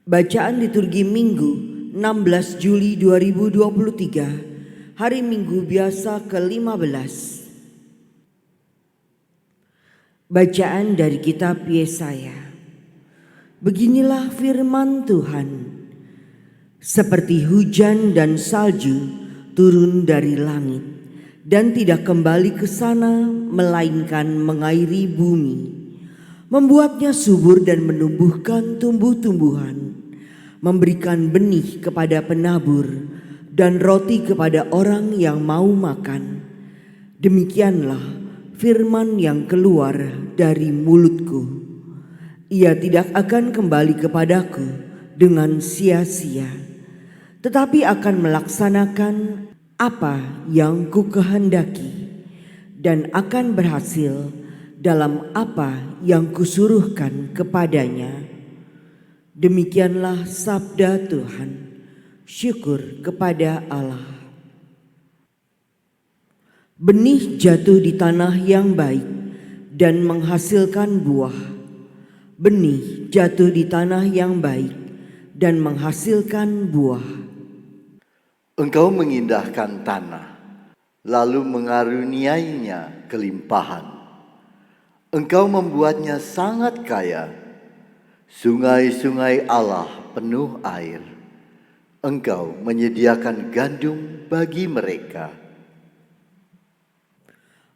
Bacaan liturgi Minggu 16 Juli 2023, hari Minggu biasa ke-15. Bacaan dari kitab Yesaya. Beginilah firman Tuhan. Seperti hujan dan salju turun dari langit dan tidak kembali ke sana melainkan mengairi bumi, membuatnya subur dan menumbuhkan tumbuh-tumbuhan, memberikan benih kepada penabur dan roti kepada orang yang mau makan. Demikianlah firman yang keluar dari mulutku. Ia tidak akan kembali kepadaku dengan sia-sia, tetapi akan melaksanakan apa yang kukehendaki dan akan berhasil dalam apa yang kusuruhkan kepadanya. Demikianlah sabda Tuhan. Syukur kepada Allah. Benih jatuh di tanah yang baik dan menghasilkan buah. Benih jatuh di tanah yang baik dan menghasilkan buah. Engkau mengindahkan tanah, lalu mengaruniainya kelimpahan. Engkau membuatnya sangat kaya. Sungai-sungai Allah penuh air. Engkau menyediakan gandum bagi mereka.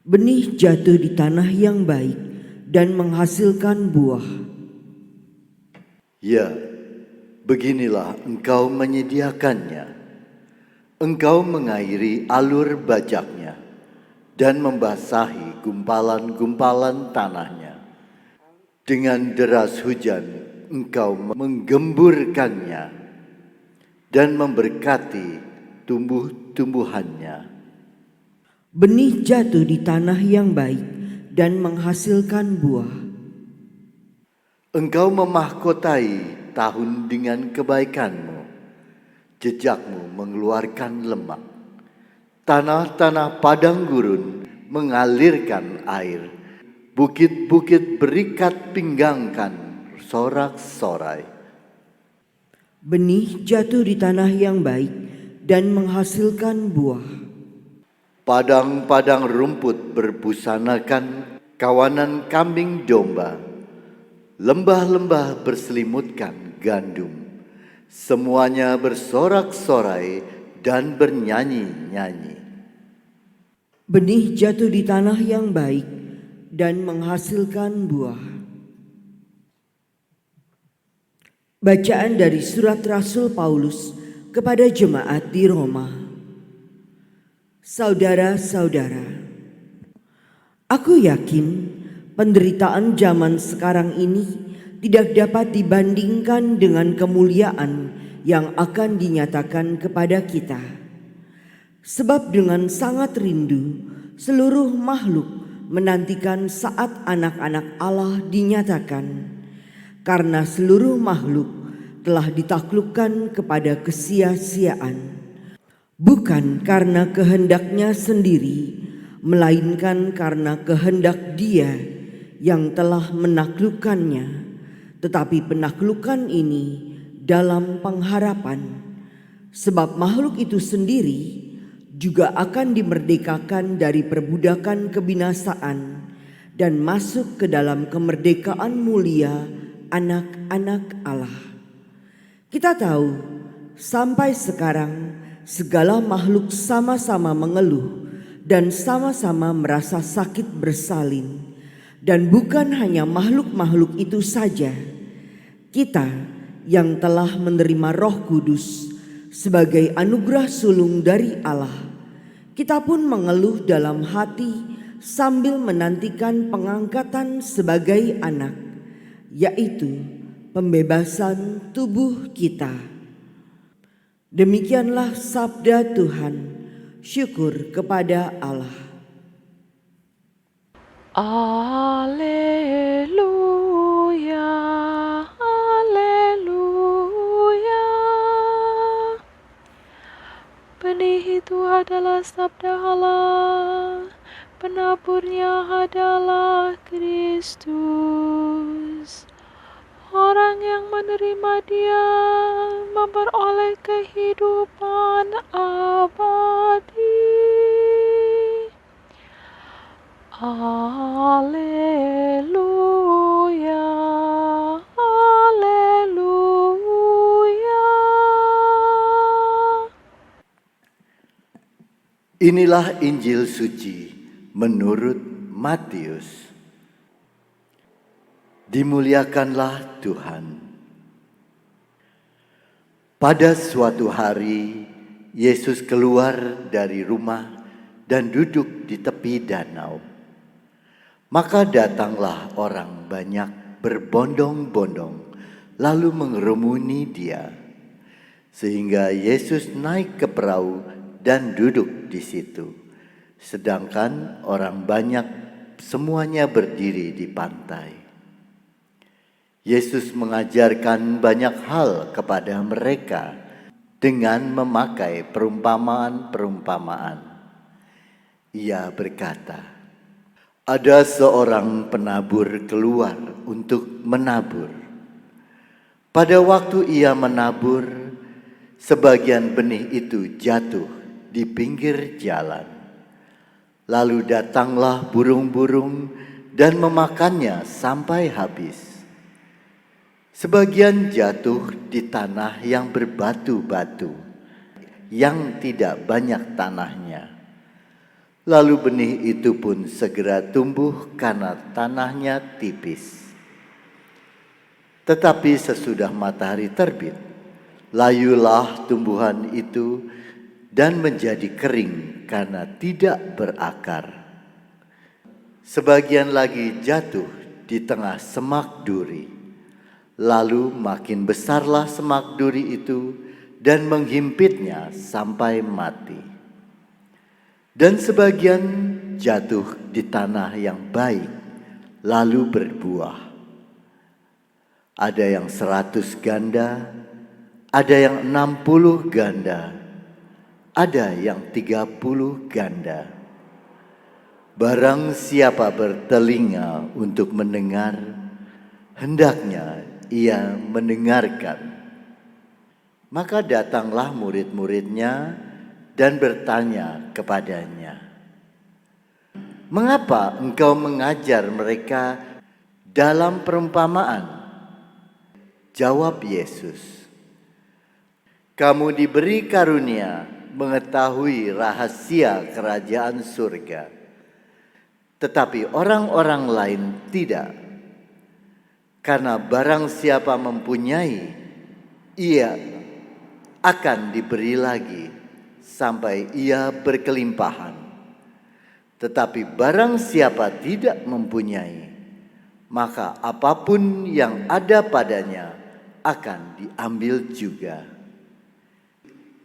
Benih jatuh di tanah yang baik dan menghasilkan buah. Ya, beginilah engkau menyediakannya. Engkau mengairi alur bajaknya dan membasahi gumpalan-gumpalan tanahnya. Dengan deras hujan engkau menggemburkannya dan memberkati tumbuh-tumbuhannya. Benih jatuh di tanah yang baik dan menghasilkan buah. Engkau memahkotai tahun dengan kebaikanmu. Jejakmu mengeluarkan lemak. Tanah-tanah padang gurun mengalirkan air. Bukit-bukit berikat pinggangkan sorak-sorai. Benih jatuh di tanah yang baik dan menghasilkan buah. Padang-padang rumput berbusanakan kawanan kambing domba. Lembah-lembah berselimutkan gandum. Semuanya bersorak-sorai dan bernyanyi-nyanyi. Benih jatuh di tanah yang baik dan menghasilkan buah. Bacaan dari surat Rasul Paulus kepada jemaat di Roma. Saudara-saudara, aku yakin penderitaan zaman sekarang ini tidak dapat dibandingkan dengan kemuliaan yang akan dinyatakan kepada kita. Sebab dengan sangat rindu seluruh makhluk menantikan saat anak-anak Allah dinyatakan, karena seluruh makhluk telah ditaklukkan kepada kesia-siaan, bukan karena kehendaknya sendiri, melainkan karena kehendak Dia yang telah menaklukkannya, tetapi penaklukan ini dalam pengharapan, sebab makhluk itu sendiri juga akan dimerdekakan dari perbudakan kebinasaan dan masuk ke dalam kemerdekaan mulia anak-anak Allah. Kita tahu sampai sekarang segala makhluk sama-sama mengeluh dan sama-sama merasa sakit bersalin. Dan bukan hanya makhluk-makhluk itu saja, kita yang telah menerima Roh Kudus sebagai anugerah sulung dari Allah, kita pun mengeluh dalam hati sambil menantikan pengangkatan sebagai anak, yaitu pembebasan tubuh kita. Demikianlah sabda Tuhan. Syukur kepada Allah. Haleluya, haleluya. Benih itu adalah sabda Allah, penaburnya adalah Kristus. Orang yang menerima Dia memperoleh kehidupan abadi. Haleluya, haleluya. Inilah Injil suci menurut Matius. Dimuliakanlah Tuhan. Pada suatu hari, Yesus keluar dari rumah dan duduk di tepi danau. Maka datanglah orang banyak berbondong-bondong, lalu mengerumuni Dia. Sehingga Yesus naik ke perahu dan duduk di situ. Sedangkan orang banyak semuanya berdiri di pantai. Yesus mengajarkan banyak hal kepada mereka dengan memakai perumpamaan-perumpamaan. Ia berkata, ada seorang penabur keluar untuk menabur. Pada waktu ia menabur, sebagian benih itu jatuh di pinggir jalan. Lalu datanglah burung-burung dan memakannya sampai habis. Sebagian jatuh di tanah yang berbatu-batu, yang tidak banyak tanahnya. Lalu benih itu pun segera tumbuh karena tanahnya tipis. Tetapi sesudah matahari terbit, layulah tumbuhan itu dan menjadi kering karena tidak berakar. Sebagian lagi jatuh di tengah semak duri. Lalu makin besarlah semak duri itu dan menghimpitnya sampai mati. Dan sebagian jatuh di tanah yang baik, lalu berbuah. Ada yang 100 ganda, ada yang 60 ganda, ada yang 30 ganda. Barang siapa bertelinga untuk mendengar, hendaknya ia mendengarkan. Maka datanglah murid-muridnya dan bertanya kepadanya, mengapa engkau mengajar mereka dalam perumpamaan? Jawab Yesus, kamu diberi karunia mengetahui rahasia kerajaan surga, tetapi orang-orang lain tidak. Karena barang siapa mempunyai, ia akan diberi lagi sampai ia berkelimpahan. Tetapi barang siapa tidak mempunyai, maka apapun yang ada padanya akan diambil juga.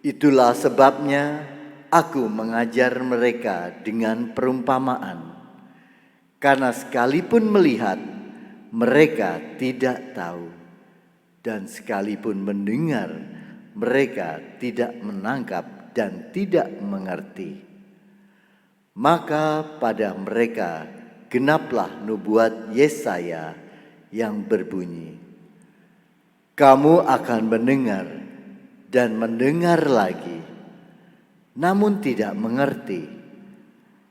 Itulah sebabnya aku mengajar mereka dengan perumpamaan. Karena sekalipun melihat, mereka tidak tahu, dan sekalipun mendengar, mereka tidak menangkap dan tidak mengerti. Maka pada mereka genaplah nubuat Yesaya yang berbunyi, kamu akan mendengar dan mendengar lagi, namun tidak mengerti.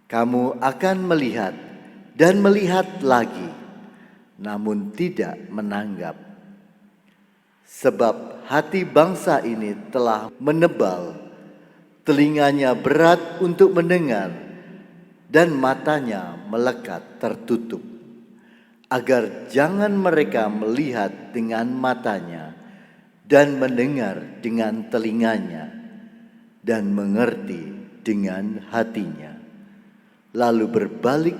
Kamu akan melihat dan melihat lagi, namun tidak menanggap. Sebab hati bangsa ini telah menebal, telinganya berat untuk mendengar, dan matanya melekat tertutup, agar jangan mereka melihat dengan matanya, dan mendengar dengan telinganya, dan mengerti dengan hatinya, lalu berbalik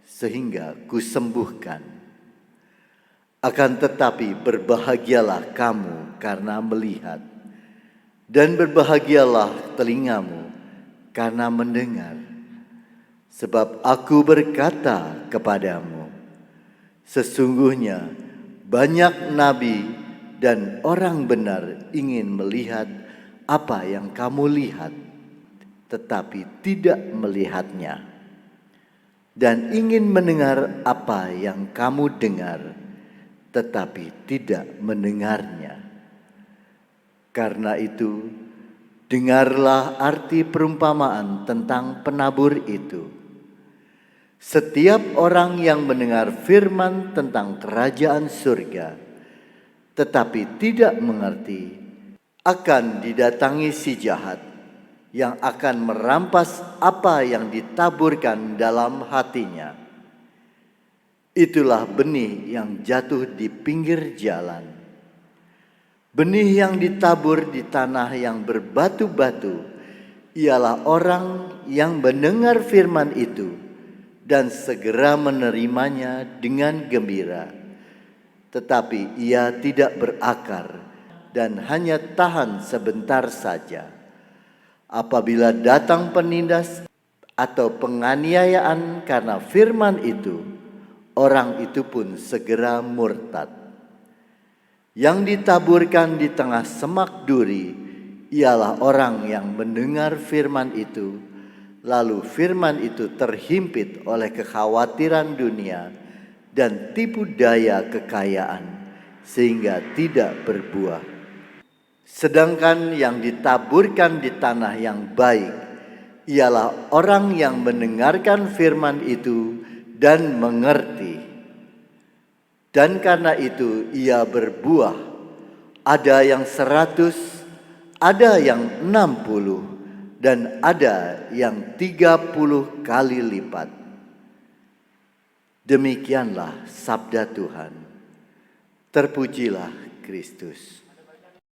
sehingga kusembuhkan. Akan tetapi berbahagialah kamu karena melihat, dan berbahagialah telingamu karena mendengar. Sebab aku berkata kepadamu, sesungguhnya banyak nabi dan orang benar ingin melihat apa yang kamu lihat, tetapi tidak melihatnya, dan ingin mendengar apa yang kamu dengar, tetapi tidak mendengarnya. Karena itu, dengarlah arti perumpamaan tentang penabur itu. Setiap orang yang mendengar firman tentang kerajaan surga, tetapi tidak mengerti, akan didatangi si jahat yang akan merampas apa yang ditaburkan dalam hatinya. Itulah benih yang jatuh di pinggir jalan. Benih yang ditabur di tanah yang berbatu-batu ialah orang yang mendengar firman itu dan segera menerimanya dengan gembira. Tetapi ia tidak berakar dan hanya tahan sebentar saja. Apabila datang penindas atau penganiayaan karena firman itu, orang itu pun segera murtad. Yang ditaburkan di tengah semak duri ialah orang yang mendengar firman itu, lalu firman itu terhimpit oleh kekhawatiran dunia dan tipu daya kekayaan, sehingga tidak berbuah. Sedangkan yang ditaburkan di tanah yang baik ialah orang yang mendengarkan firman itu dan mengerti. Dan karena itu ia berbuah, ada yang 100, ada yang 60, dan ada yang 30 kali lipat. Demikianlah sabda Tuhan. Terpujilah Kristus.